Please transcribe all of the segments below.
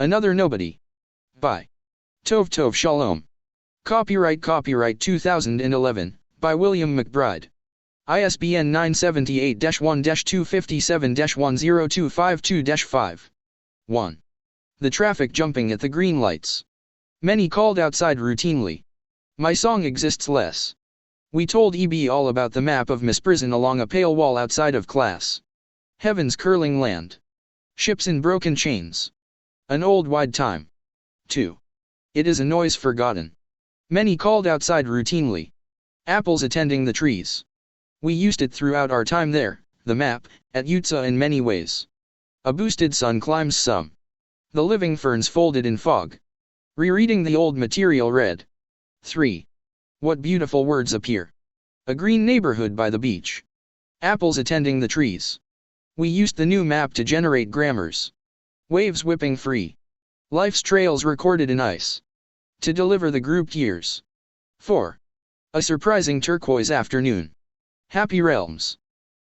Another Nobody. By Tov Tov Shalom. Copyright 2011, by William McBride. ISBN 978-1-257-10252-5. 1. The traffic jumping at the green lights. Many called outside routinely. My song exists less. We told EB all about the map of Miss Prison along a pale wall outside of class. Heaven's curling land. Ships in broken chains. An old wide time. 2. It is a noise forgotten. Many called outside routinely. Apples attending the trees. We used it throughout our time there, the map, at Utsa in many ways. A boosted sun climbs some. The living ferns folded in fog. Rereading the old material read. 3. What beautiful words appear. A green neighborhood by the beach. Apples attending the trees. We used the new map to generate grammars. Waves whipping free. Life's trails recorded in ice. To deliver the grouped years. 4. A surprising turquoise afternoon. Happy realms.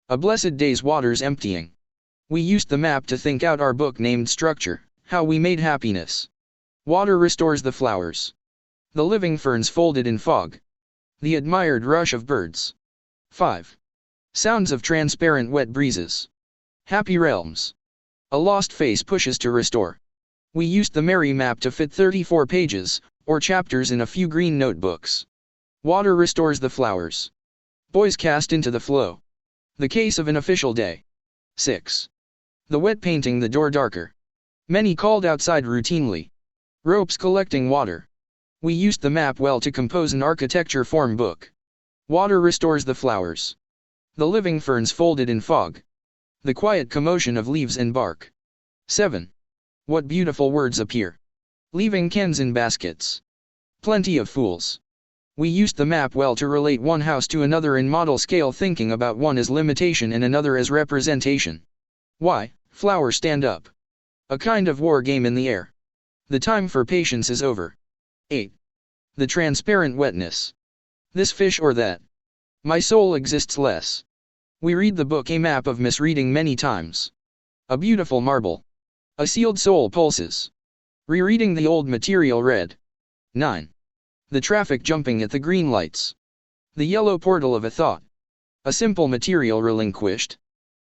A blessed day's waters emptying. We used the map to think out our book named Structure, How We Made Happiness. Water restores the flowers. The living ferns folded in fog. The admired rush of birds. 5. Sounds of transparent wet breezes. Happy realms. A lost face pushes to restore. We used the merry map to fit 34 pages, or chapters in a few green notebooks. Water restores the flowers. Boys cast into the flow. The case of an official day. 6. The wet painting the door darker. Many called outside routinely. Ropes collecting water. We used the map well to compose an architecture form book. Water restores the flowers. The living ferns folded in fog. The quiet commotion of leaves and bark. 7. What beautiful words appear. Leaving cans in baskets. Plenty of fools. We used the map well to relate one house to another in model scale, thinking about one as limitation and another as representation. Why, flower stand up. A kind of war game in the air. The time for patience is over. 8. The transparent wetness. This fish or that. My soul exists less. We read the book A Map of Misreading many times. A beautiful marble. A sealed soul pulses. Rereading the old material read. 9. The traffic jumping at the green lights. The yellow portal of a thought. A simple material relinquished.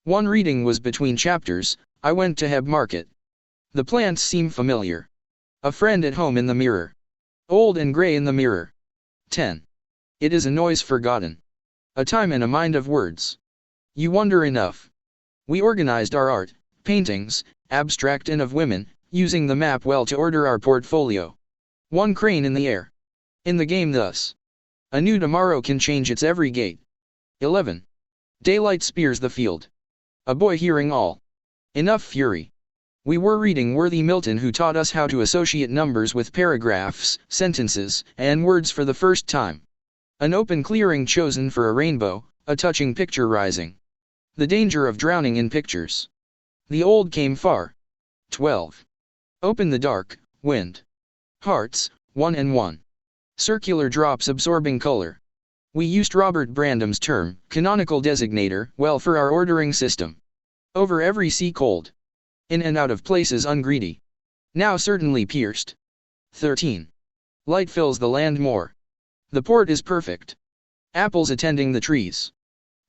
One reading was between chapters. I went to Heb Market. The plants seem familiar. A friend at home in the mirror. Old and gray in the mirror. 10. It is a noise forgotten. A time and a mind of words. You wonder enough. We organized our art, paintings, abstract and of women, using the map well to order our portfolio. One crane in the air. In the game thus. A new tomorrow can change its every gate. 11. Daylight spears the field. A boy hearing all. Enough fury. We were reading worthy Milton, who taught us how to associate numbers with paragraphs, sentences, and words for the first time. An open clearing chosen for a rainbow, a touching picture rising. The danger of drowning in pictures. The old came far. 12. Open the dark, wind. Hearts, 1 and 1. Circular drops absorbing color. We used Robert Brandam's term, canonical designator, well for our ordering system. Over every sea cold. In and out of places ungreedy. Now certainly pierced. 13. Light fills the land more. The port is perfect. Apples attending the trees.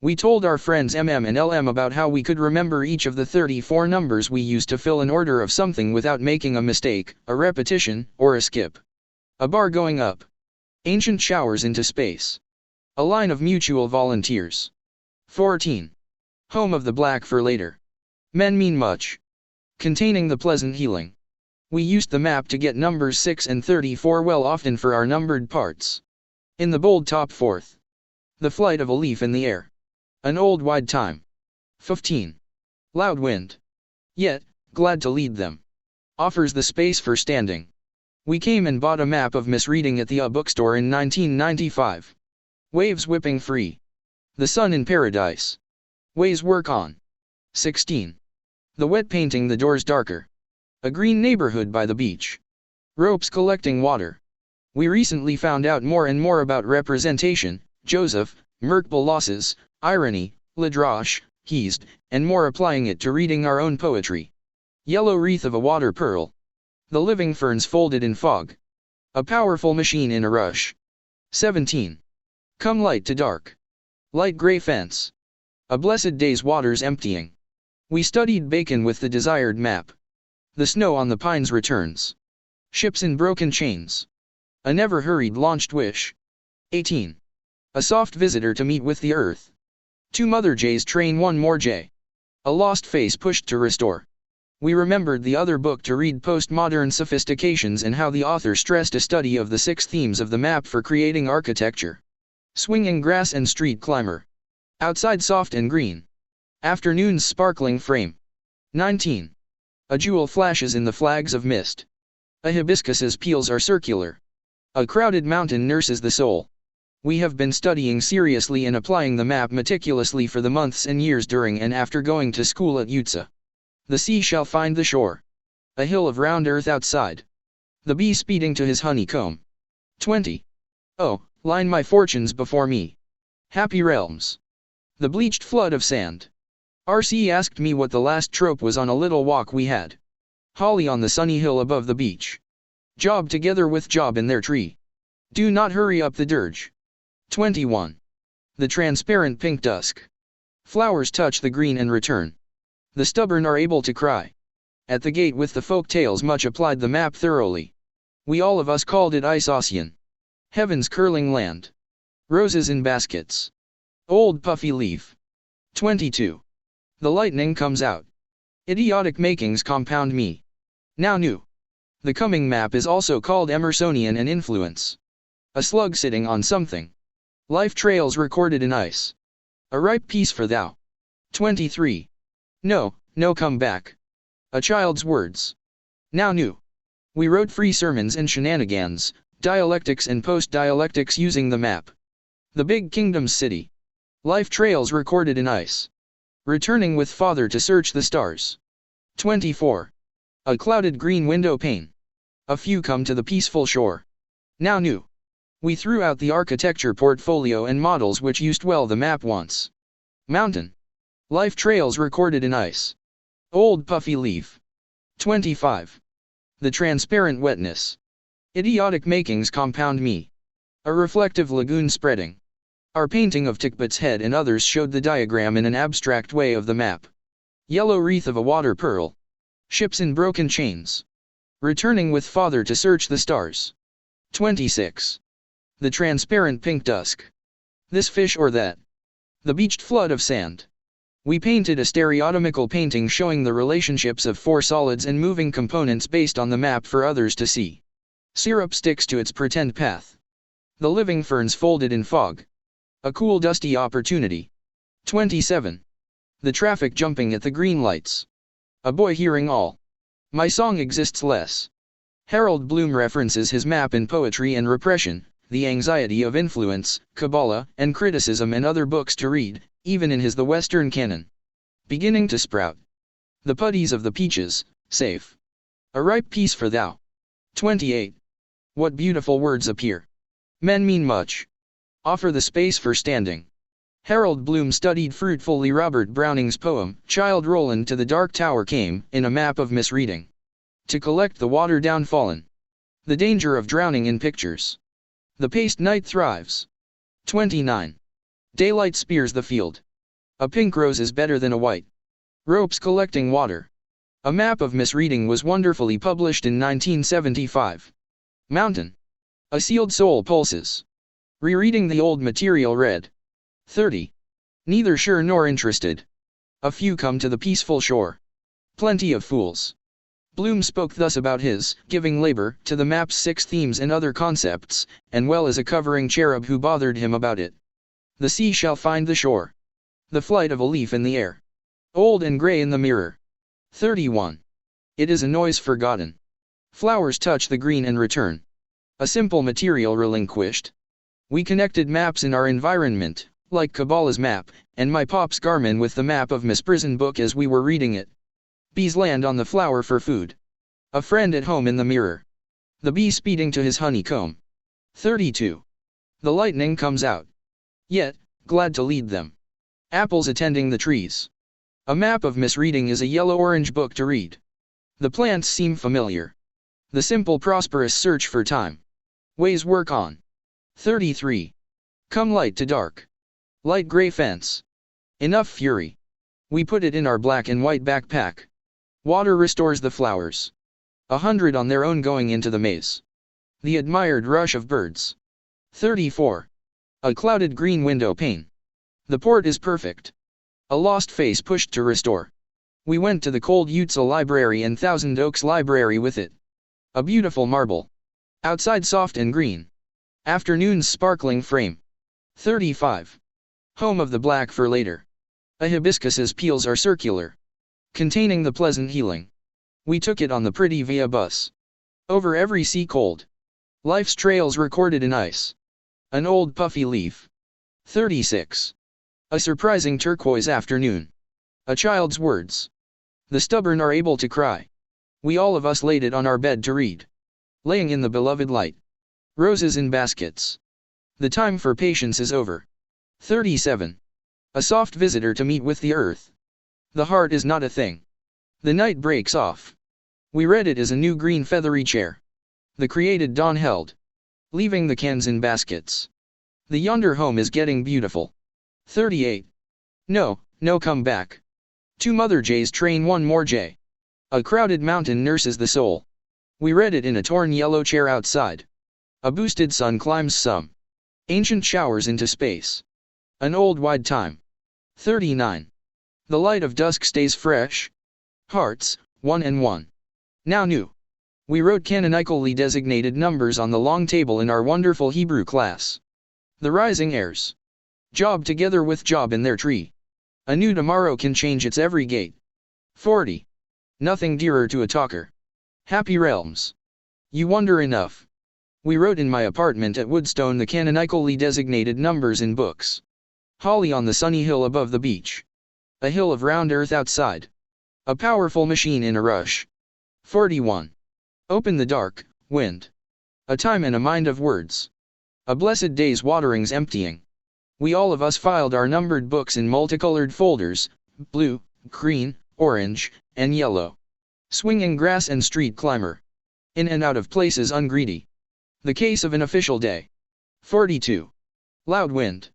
We told our friends MM and LM about how we could remember each of the 34 numbers we used to fill an order of something without making a mistake, a repetition, or a skip. A bar going up. Ancient showers into space. A line of mutual volunteers. 14. Home of the black for later. Men mean much. Containing the pleasant healing. We used the map to get numbers 6 and 34 well, often for our numbered parts. In the bold top fourth. The flight of a leaf in the air. An old wide time. 15. Loud wind. Yet, glad to lead them. Offers the space for standing. We came and bought a map of misreading at the bookstore in 1995. Waves whipping free. The sun in paradise. Ways work on. 16. The wet painting the doors darker. A green neighborhood by the beach. Ropes collecting water. We recently found out more and more about representation, Joseph, Merkbal losses, irony, Ladroche, Heased, and more, applying it to reading our own poetry. Yellow wreath of a water pearl. The living ferns folded in fog. A powerful machine in a rush. 17. Come light to dark. Light gray fence. A blessed day's waters emptying. We studied Bacon with the desired map. The snow on the pines returns. Ships in broken chains. A never hurried launched wish. 18. A soft visitor to meet with the earth. Two mother jays train one more jay. A lost face pushed to restore. We remembered the other book to read postmodern sophistications and how the author stressed a study of the 6 themes of the map for creating architecture. Swinging grass and street climber. Outside soft and green. Afternoon's sparkling frame. 19. A jewel flashes in the flags of mist. A hibiscus's peels are circular. A crowded mountain nurses the soul. We have been studying seriously and applying the map meticulously for the months and years during and after going to school at UTSA. The sea shall find the shore. A hill of round earth outside. The bee speeding to his honeycomb. 20. Oh, line my fortunes before me. Happy realms. The bleached flood of sand. R.C. asked me what the last trope was on a little walk we had. Holly on the sunny hill above the beach. Job together with Job in their tree. Do not hurry up the dirge. 21. The transparent pink dusk. Flowers touch the green and return. The stubborn are able to cry. At the gate with the folk tales much applied the map thoroughly. We all of us called it Isocian. Heaven's curling land. Roses in baskets. Old puffy leaf. 22. The lightning comes out. Idiotic makings compound me. Now new. The coming map is also called Emersonian and influence. A slug sitting on something. Life trails recorded in ice. A ripe piece for thou. 23. No, no come back. A child's words. Now new. We wrote free sermons and shenanigans, dialectics and post-dialectics using the map. The big kingdom's city. Life trails recorded in ice. Returning with father to search the stars. 24. A clouded green window pane. A few come to the peaceful shore. Now new. We threw out the architecture portfolio and models which used well the map once. Mountain. Life trails recorded in ice. Old puffy leaf. 25. The transparent wetness. Idiotic makings compound me. A reflective lagoon spreading. Our painting of Tickbut's head and others showed the diagram in an abstract way of the map. Yellow wreath of a water pearl. Ships in broken chains. Returning with father to search the stars. 26. The transparent pink dusk. This fish or that. The beached flood of sand. We painted a stereotomical painting showing the relationships of 4 solids and moving components based on the map for others to see. Syrup sticks to its pretend path. The living ferns folded in fog. A cool dusty opportunity. 27. The traffic jumping at the green lights. A boy hearing all. My song exists less. Harold Bloom references his map in Poetry and Repression, The Anxiety of Influence, Kabbalah, and Criticism and other books to read, even in his The Western Canon. Beginning to sprout. The putties of the peaches, safe. A ripe piece for thou. 28. What beautiful words appear. Men mean much. Offer the space for standing. Harold Bloom studied fruitfully Robert Browning's poem, Childe Roland to the Dark Tower came, in a map of misreading. To collect the water down fallen. The danger of drowning in pictures. The paced night thrives. 29. Daylight spears the field. A pink rose is better than a white. Ropes collecting water. A map of misreading was wonderfully published in 1975. Mountain. A sealed soul pulses. Rereading the old material read. 30. Neither sure nor interested. A few come to the peaceful shore. Plenty of fools. Bloom spoke thus about his giving labor to the map's 6 themes and other concepts, and well as a covering cherub who bothered him about it. The sea shall find the shore. The flight of a leaf in the air. Old and gray in the mirror. 31. It is a noise forgotten. Flowers touch the green and return. A simple material relinquished. We connected maps in our environment, like Kabbalah's map, and my pop's Garmin with the map of Miss Prison book as we were reading it. Bees land on the flower for food. A friend at home in the mirror. The bee speeding to his honeycomb. 32. The lightning comes out. Yet, glad to lead them. Apples attending the trees. A map of misreading is a yellow-orange book to read. The plants seem familiar. The simple prosperous search for time. Ways work on. 33. Come light to dark. Light gray fence. Enough fury. We put it in our black and white backpack. Water restores the flowers. 100 on their own going into the maze. The admired rush of birds. 34. A clouded green window pane. The port is perfect. A lost face pushed to restore. We went to the cold Utsa Library and Thousand Oaks Library with it. A beautiful marble. Outside soft and green. Afternoon's sparkling frame. 35. Home of the black for later. A hibiscus's peels are circular. Containing the pleasant healing. We took it on the pretty via bus. Over every sea cold. Life's trails recorded in ice. An old puffy leaf. 36. A surprising turquoise afternoon. A child's words. The stubborn are able to cry. We all of us laid it on our bed to read. Laying in the beloved light. Roses in baskets. The time for patience is over. 37. A soft visitor to meet with the earth. The heart is not a thing. The night breaks off. We read it as a new green feathery chair. The created dawn held. Leaving the cans in baskets. The yonder home is getting beautiful. 38. No, no come back. Two mother jays train one more jay. A crowded mountain nurses the soul. We read it in a torn yellow chair outside. A boosted sun climbs some ancient showers into space. An old wide time. 39. The light of dusk stays fresh. Hearts, 1 and 1. Now new. We wrote canonically designated numbers on the long table in our wonderful Hebrew class. The rising heirs. Job together with Job in their tree. A new tomorrow can change its every gate. 40. Nothing dearer to a talker. Happy realms. You wonder enough. We wrote in my apartment at Woodstone the canonically designated numbers in books. Holly on the sunny hill above the beach. A hill of round earth outside. A powerful machine in a rush. 41. Open the dark, wind. A time and a mind of words. A blessed day's waterings emptying. We all of us filed our numbered books in multicolored folders, blue, green, orange, and yellow. Swinging grass and street climber. In and out of places ungreedy. The case of an official day. 42. Loud wind.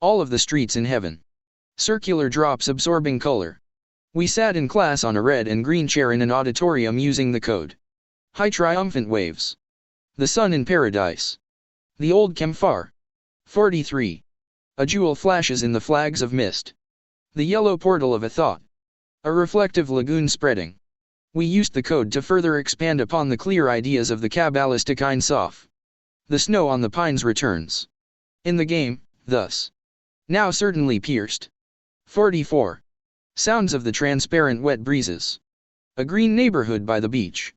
All of the streets in heaven. Circular drops absorbing color. We sat in class on a red and green chair in an auditorium using the code. High triumphant waves. The sun in paradise. The old camphor. 43. A jewel flashes in the flags of mist. The yellow portal of a thought. A reflective lagoon spreading. We used the code to further expand upon the clear ideas of the Kabbalistic Ein Sof. The snow on the pines returns. In the game, thus. Now certainly pierced. 44. Sounds of the transparent wet breezes. A green neighborhood by the beach.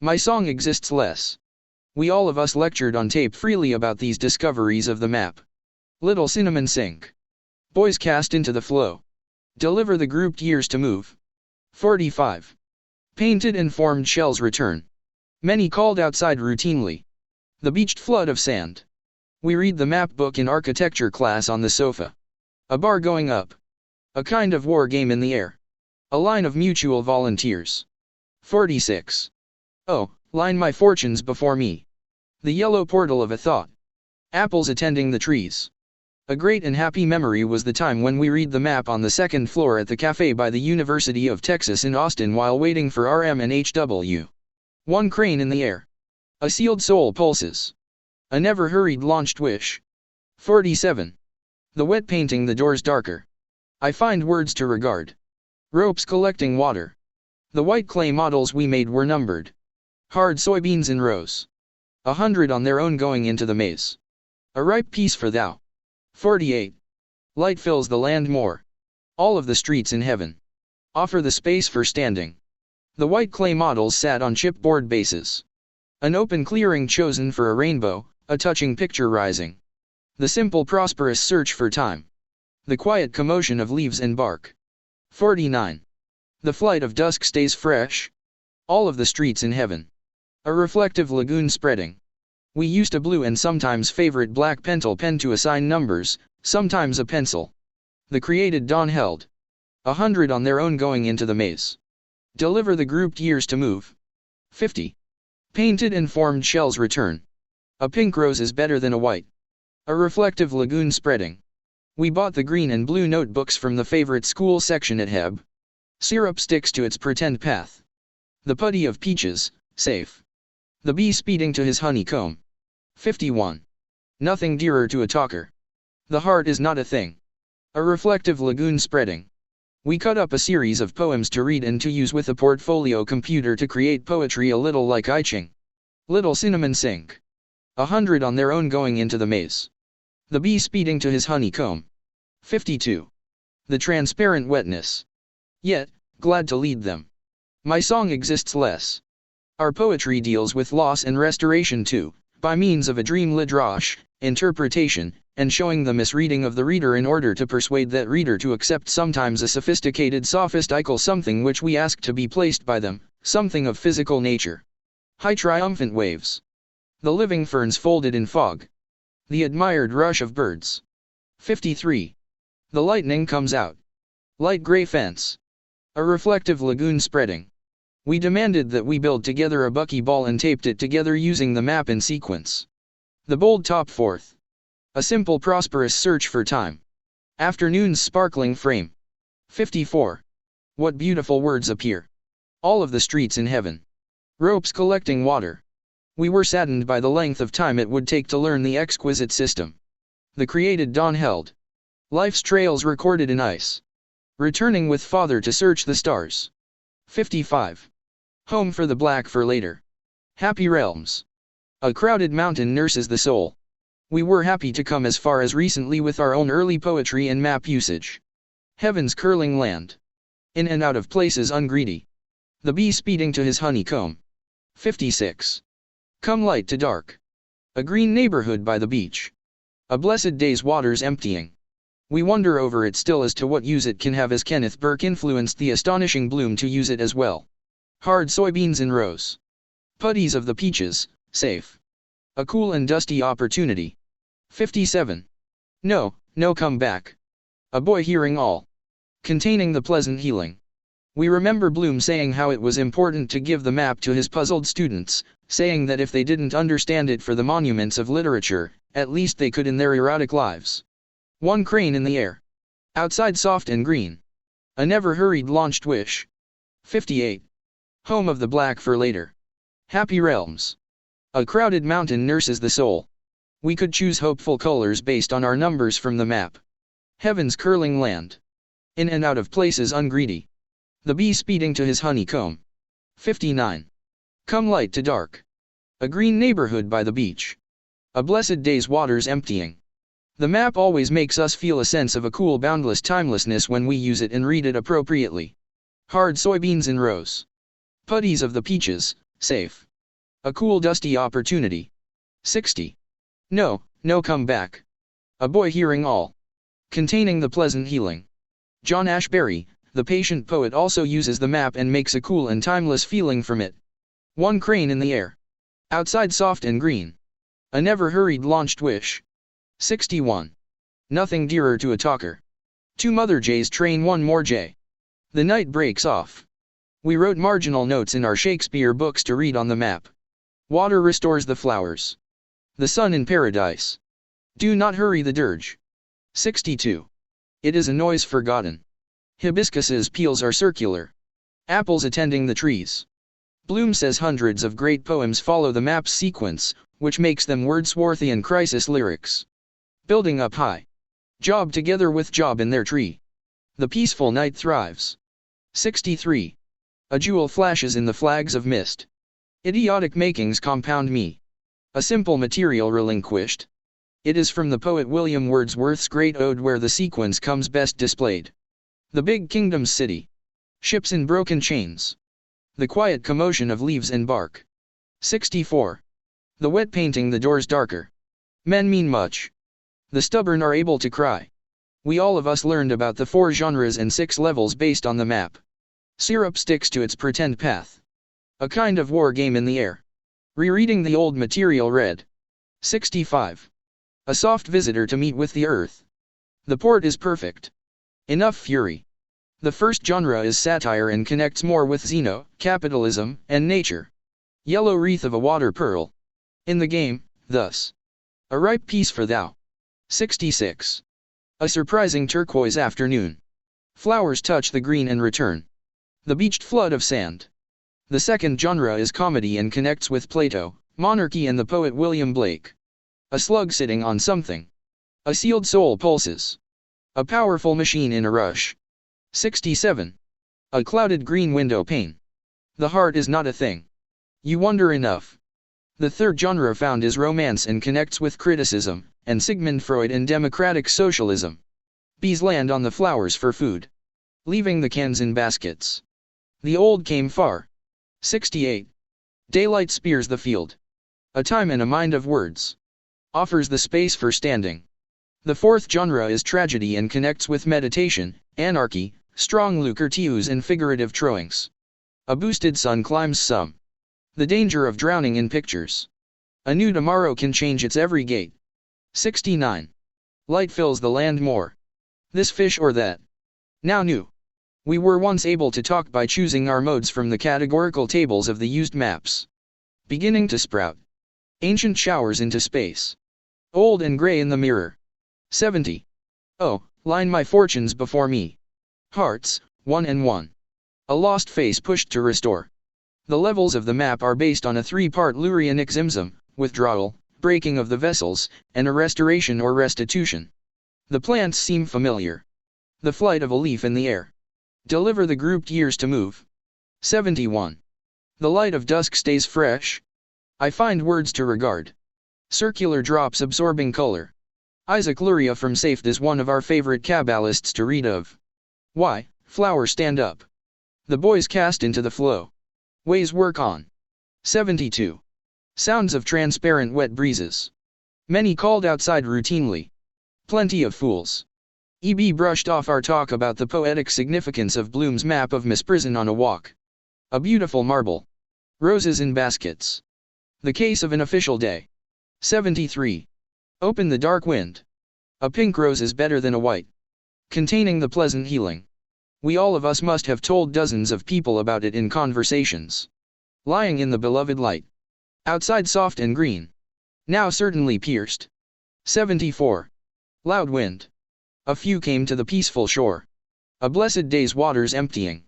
My song exists less. We all of us lectured on tape freely about these discoveries of the map. Little cinnamon sink. Boys cast into the flow. Deliver the grouped years to move. 45. Painted and formed shells return. Many called outside routinely. The beached flood of sand. We read the map book in architecture class on the sofa. A bar going up. A kind of war game in the air. A line of mutual volunteers. 46. Oh, line my fortunes before me. The yellow portal of a thought. Apples attending the trees. A great and happy memory was the time when we read the map on the second floor at the cafe by the University of Texas in Austin while waiting for RM and HW. One crane in the air. A sealed soul pulses. A never hurried launched wish. 47. The wet painting the doors darker. I find words to regard. Ropes collecting water. The white clay models we made were numbered. Hard soybeans in rows. 100 on their own going into the maze. A ripe piece for thou. 48. Light fills the land more. All of the streets in heaven. Offer the space for standing. The white clay models sat on chipboard bases. An open clearing chosen for a rainbow, a touching picture rising. The simple prosperous search for time. The quiet commotion of leaves and bark. 49. The flight of dusk stays fresh. All of the streets in heaven. A reflective lagoon spreading. We used a blue and sometimes favorite black pentel pen to assign numbers, sometimes a pencil. The created dawn held. 100 on their own going into the maze. Deliver the grouped years to move. 50. Painted and formed shells return. A pink rose is better than a white. A reflective lagoon spreading. We bought the green and blue notebooks from the favorite school section at Heb. Syrup sticks to its pretend path. The putty of peaches, safe. The bee speeding to his honeycomb. 51. Nothing dearer to a talker. The heart is not a thing. A reflective lagoon spreading. We cut up a series of poems to read and to use with a portfolio computer to create poetry a little like I Ching. Little cinnamon sink. 100 on their own going into the maze. The bee speeding to his honeycomb. 52. The transparent wetness. Yet, glad to lead them. My song exists less. Our poetry deals with loss and restoration too, by means of a dream lidrash, interpretation, and showing the misreading of the reader in order to persuade that reader to accept sometimes a sophisticated sophistical something which we ask to be placed by them, something of physical nature. High triumphant waves. The living ferns folded in fog. The admired rush of birds. 53. The lightning comes out. Light gray fence. A reflective lagoon spreading. We demanded that we build together a buckyball and taped it together using the map in sequence. The bold top fourth. A simple prosperous search for time. Afternoon's sparkling frame. 54. What beautiful words appear. All of the streets in heaven. Ropes collecting water. We were saddened by the length of time it would take to learn the exquisite system. The created dawn held. Life's trails recorded in ice. Returning with father to search the stars. 55. Home for the black for later. Happy realms. A crowded mountain nurses the soul. We were happy to come as far as recently with our own early poetry and map usage. Heaven's curling land. In and out of places ungreedy. The bee speeding to his honeycomb. 56. Come light to dark. A green neighborhood by the beach. A blessed day's waters emptying. We wonder over it still as to what use it can have as Kenneth Burke influenced the astonishing Bloom to use it as well. Hard soybeans in rows. Putties of the peaches, safe. A cool and dusty opportunity. 57. No, no come back. A boy hearing all. Containing the pleasant healing. We remember Bloom saying how it was important to give the map to his puzzled students, saying that if they didn't understand it for the monuments of literature, at least they could in their erotic lives. One crane in the air. Outside soft and green. A never hurried launched wish. 58. Home of the black for later. Happy realms. A crowded mountain nurses the soul. We could choose hopeful colors based on our numbers from the map. Heaven's curling land. In and out of places ungreedy. The bee speeding to his honeycomb. 59. Come light to dark. A green neighborhood by the beach. A blessed day's waters emptying. The map always makes us feel a sense of a cool boundless timelessness when we use it and read it appropriately. Hard soybeans in rows. Putties of the peaches, safe. A cool dusty opportunity. 60. No, no come back. A boy hearing all. Containing the pleasant healing. John Ashbery, the patient poet, also uses the map and makes a cool and timeless feeling from it. One crane in the air. Outside soft and green. A never hurried launched wish. 61. Nothing dearer to a talker. Two mother jays train one more jay. The night breaks off. We wrote marginal notes in our Shakespeare books to read on the map. Water restores the flowers. The sun in paradise. Do not hurry the dirge. 62. It is a noise forgotten. Hibiscus's peels are circular. Apples attending the trees. Bloom says hundreds of great poems follow the map's sequence, which makes them Wordsworthian crisis lyrics. Building up high. Job together with job in their tree. The peaceful night thrives. 63. A jewel flashes in the flags of mist. Idiotic makings compound me. A simple material relinquished. It is from the poet William Wordsworth's great ode where the sequence comes best displayed. The big kingdom's city. Ships in broken chains. The quiet commotion of leaves and bark. 64. The wet painting the doors darker. Men mean much. The stubborn are able to cry. We all of us learned about the 4 genres and 6 levels based on the map. Syrup sticks to its pretend path. A kind of war game in the air. Rereading the old material read. 65. A soft visitor to meet with the earth. The port is perfect. Enough fury. The first genre is satire and connects more with Zeno, capitalism, and nature. Yellow wreath of a water pearl. In the game, thus. A ripe piece for thou. 66. A surprising turquoise afternoon. Flowers touch the green and return. The beached flood of sand. The second genre is comedy and connects with Plato, monarchy and the poet William Blake. A slug sitting on something. A sealed soul pulses. A powerful machine in a rush. 67. A clouded green window pane. The heart is not a thing. You wonder enough. The third genre found is romance and connects with criticism, and Sigmund Freud and democratic socialism. Bees land on the flowers for food, leaving the cans in baskets. The old came far. 68. Daylight spears the field. A time and a mind of words. Offers the space for standing. The fourth genre is tragedy and connects with meditation, anarchy, strong lucretius and figurative troings. A boosted sun climbs some. The danger of drowning in pictures. A new tomorrow can change its every gate. 69. Light fills the land more. This fish or that. Now new. We were once able to talk by choosing our modes from the categorical tables of the used maps. Beginning to sprout. Ancient showers into space. Old and gray in the mirror. 70. Oh, line my fortunes before me. Hearts, 1 and 1. A lost face pushed to restore. The levels of the map are based on a three-part Lurianic Zimzum, withdrawal, breaking of the vessels, and a restoration or restitution. The plants seem familiar. The flight of a leaf in the air. Deliver the grouped years to move. 71. The light of dusk stays fresh. I find words to regard. Circular drops absorbing color. Isaac Luria from Safed is one of our favorite Kabbalists to read of. Why, flower stand up. The boys cast into the flow. Ways work on. 72. Sounds of transparent wet breezes. Many called outside routinely. Plenty of fools. E.B. brushed off our talk about the poetic significance of Bloom's map of misprison on a walk. A beautiful marble. Roses in baskets. The case of an official day. 73. Open the dark wind. A pink rose is better than a white. Containing the pleasant healing. We all of us must have told dozens of people about it in conversations. Lying in the beloved light. Outside soft and green. Now certainly pierced. 74. Loud wind. A few came to the peaceful shore. A blessed day's waters emptying.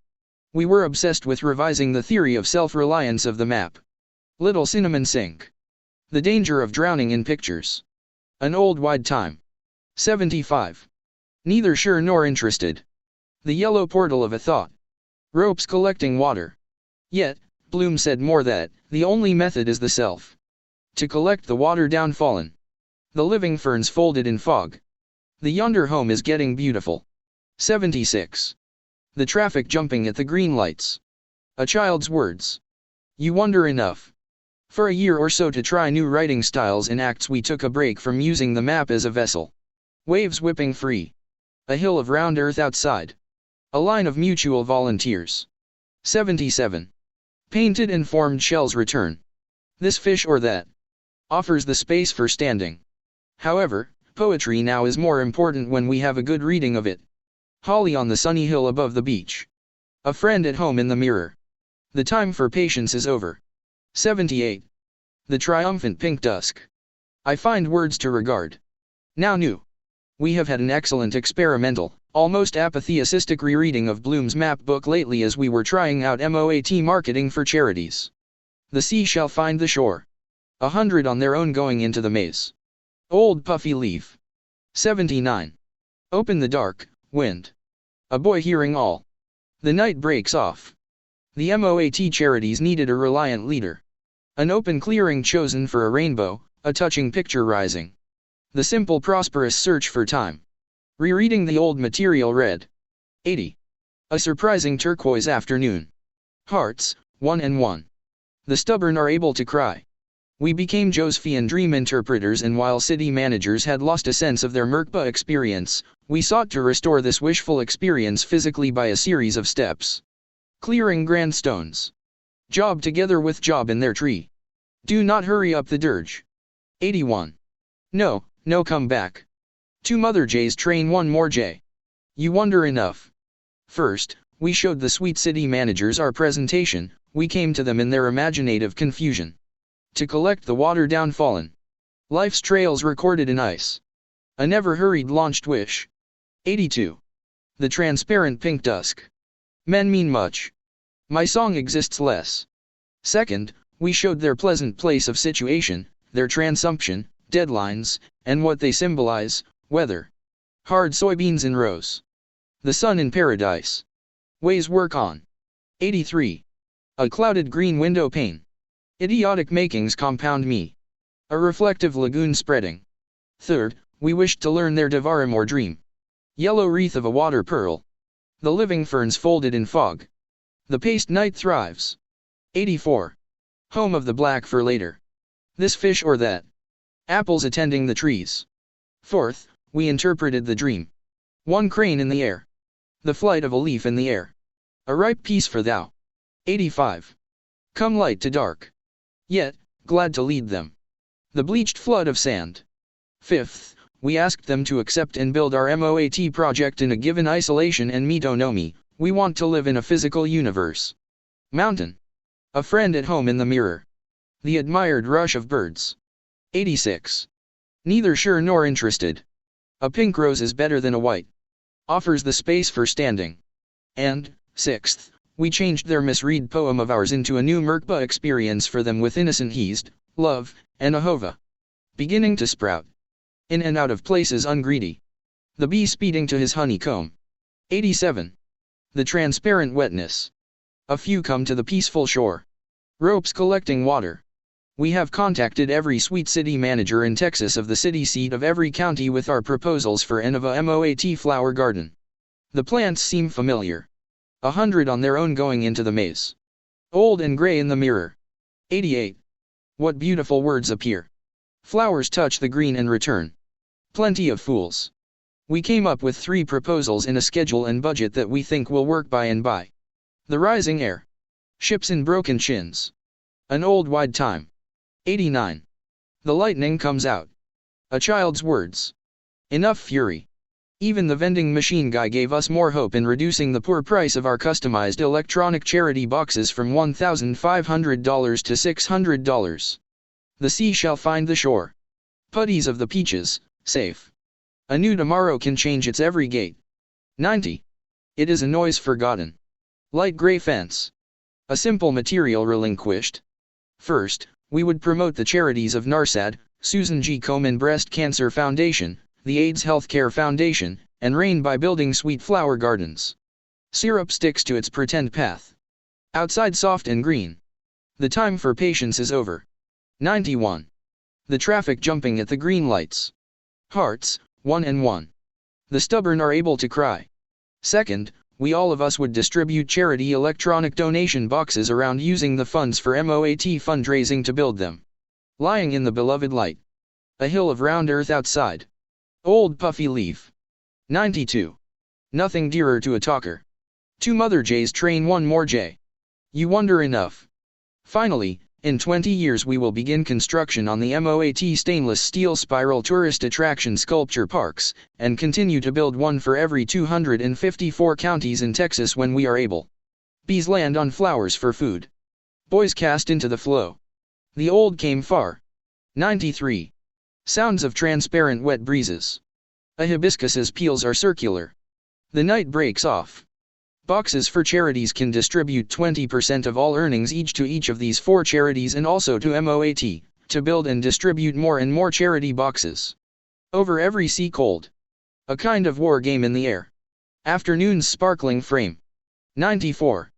We were obsessed with revising the theory of self-reliance of the map. Little cinnamon sink. The danger of drowning in pictures. An old wide time. 75. Neither sure nor interested. The yellow portal of a thought. Ropes collecting water. Yet, Bloom said more that, the only method is the self. To collect the water down fallen. The living ferns folded in fog. The yonder home is getting beautiful. 76. The traffic jumping at the green lights. A child's words. You wonder enough. For a year or so to try new writing styles and acts we took a break from using the map as a vessel. Waves whipping free. A hill of round earth outside. A line of mutual volunteers. 77. Painted and formed shells return. This fish or that. Offers the space for standing. However, poetry now is more important when we have a good reading of it. Holly on the sunny hill above the beach. A friend at home in the mirror. The time for patience is over. 78. The triumphant pink dusk. I find words to regard. Now new. We have had an excellent experimental, almost apatheistic rereading of Bloom's map book lately as we were trying out MOAT marketing for charities. The sea shall find the shore. 100 on their own going into the maze. Old puffy leaf. 79. Open the dark, wind. A boy hearing all. The night breaks off. The MOAT charities needed a reliant leader. An open clearing chosen for a rainbow, a touching picture rising. The simple prosperous search for time. Rereading the old material read. 80. A surprising turquoise afternoon. Hearts, 1 and 1. The stubborn are able to cry. We became Josephian dream interpreters, and while city managers had lost a sense of their Merkaba experience, we sought to restore this wishful experience physically by a series of steps. Clearing grand stones. Job together with job in their tree. Do not hurry up the dirge. 81. No, no come back. 2 mother jays train 1 more jay. You wonder enough. First, we showed the sweet city managers our presentation, We came to them in their imaginative confusion. To collect the water downfallen. Life's trails recorded in ice. A never-hurried launched wish. 82. The transparent pink dusk. Men mean much. My song exists less. Second, we showed their pleasant place of situation, their transumption, deadlines, and what they symbolize, weather. Hard soybeans in rows. The sun in paradise. Ways work on. 83. A clouded green window pane. Idiotic makings compound me. A reflective lagoon spreading. Third, we wished to learn their Devarim or dream. Yellow wreath of a water pearl. The living ferns folded in fog. The paced night thrives. 84. Home of the black for later. This fish or that. Apples attending the trees. Fourth, we interpreted the dream. One crane in the air. The flight of a leaf in the air. A ripe piece for thou. 85. Come light to dark. Yet, glad to lead them. The bleached flood of sand. Fifth, we asked them to accept and build our MOAT project in a given isolation and metonomy. We want to live in a physical universe. Mountain. A friend at home in the mirror. The admired rush of birds. 86. Neither sure nor interested. A pink rose is better than a white. Offers the space for standing. And, sixth, we changed their misread poem of ours into a new Merkba experience for them with innocent heast, love, and ahova. Beginning to sprout. In and out of places ungreedy. The bee speeding to his honeycomb. 87. The transparent wetness. A few come to the peaceful shore. Ropes collecting water. We have contacted every sweet city manager in Texas of the city seat of every county with our proposals for Enova MOAT flower garden. The plants seem familiar. 100 on their own going into the maze. Old and gray in the mirror. 88. What beautiful words appear. Flowers touch the green and return. Plenty of fools. We came up with 3 proposals in a schedule and budget that we think will work by and by. The rising air. Ships in broken chins. An old wide time. 89. The lightning comes out. A child's words. Enough fury. Even the vending machine guy gave us more hope in reducing the poor price of our customized electronic charity boxes from $1,500 to $600. The sea shall find the shore. Putties of the peaches, safe. A new tomorrow can change its every gate. 90. It is a noise forgotten. Light gray fence. A simple material relinquished. First, we would promote the charities of NARSAD, Susan G. Komen Breast Cancer Foundation, the AIDS Healthcare Foundation, and RAIN by building sweet flower gardens. Syrup sticks to its pretend path. Outside soft and green. The time for patience is over. 91. The traffic jumping at the green lights. Hearts, 1 and 1. The stubborn are able to cry. Second, we all of us would distribute charity electronic donation boxes around using the funds for MOAT fundraising to build them. Lying in the beloved light. A hill of round earth outside. Old puffy leaf. 92. Nothing dearer to a talker. 2 mother jays train 1 more jay. You wonder enough. Finally, in 20 years we will begin construction on the MOAT stainless steel spiral tourist attraction sculpture parks, and continue to build one for every 254 counties in Texas when we are able. Bees land on flowers for food. Boys cast into the flow. The old came far. 93. Sounds of transparent wet breezes. A hibiscus's peels are circular. The night breaks off. Boxes for charities can distribute 20% of all earnings each to each of these 4 charities and also to MOAT, to build and distribute more and more charity boxes. Over every sea cold. A kind of war game in the air. Afternoon's sparkling frame. 94.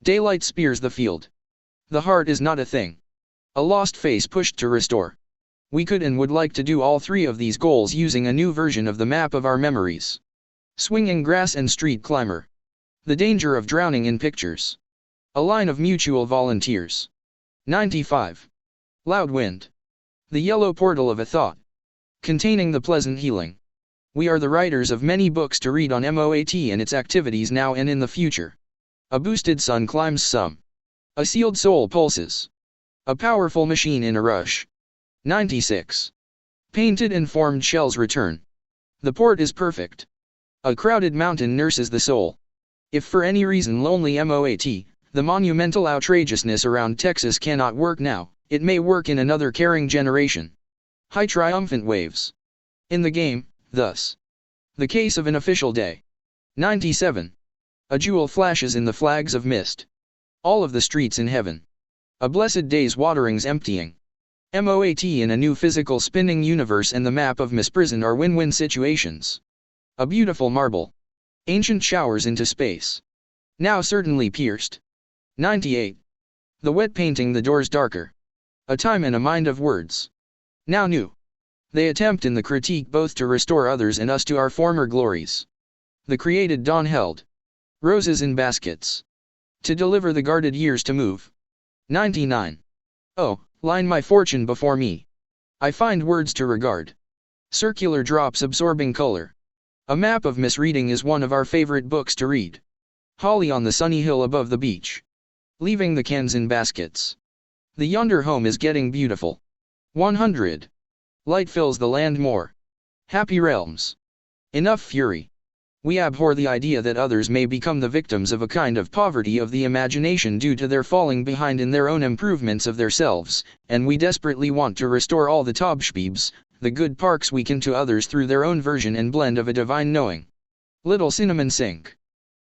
Daylight spears the field. The heart is not a thing. A lost face pushed to restore. We could and would like to do all 3 of these goals using a new version of the map of our memories. Swinging grass and street climber. The danger of drowning in pictures. A line of mutual volunteers. 95. Loud wind. The yellow portal of a thought. Containing the pleasant healing. We are the writers of many books to read on MOAT and its activities now and in the future. A boosted sun climbs some. A sealed soul pulses. A powerful machine in a rush. 96. Painted and formed shells return. The port is perfect. A crowded mountain nurses the soul. If for any reason lonely MOAT, The monumental outrageousness around Texas cannot work now, it may work in another caring generation. High triumphant waves. In the game, thus. The case of an official day. 97. A jewel flashes in the flags of mist. All of the streets in heaven. A blessed day's waterings emptying. MOAT in a new physical spinning universe and the map of misprison are win-win situations. A beautiful marble. Ancient showers into space. Now certainly pierced. 98. The wet painting the doors darker. A time and a mind of words. Now new. They attempt in the critique both to restore others and us to our former glories. The created dawn held. Roses in baskets. To deliver the guarded years to move. 99. Oh, line my fortune before me. I find words to regard. Circular drops absorbing color. A map of misreading is one of our favorite books to read. Holly on the sunny hill above the beach. Leaving the cans in baskets. The yonder home is getting beautiful. 100. Light fills the land more. Happy realms. Enough fury. We abhor the idea that others may become the victims of a kind of poverty of the imagination due to their falling behind in their own improvements of themselves, and we desperately want to restore all the Taubschbiebs, the good parks we can to others through their own version and blend of a divine knowing. Little cinnamon sink.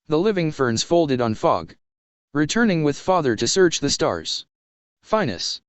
The living ferns folded on fog. Returning with father to search the stars. Finus.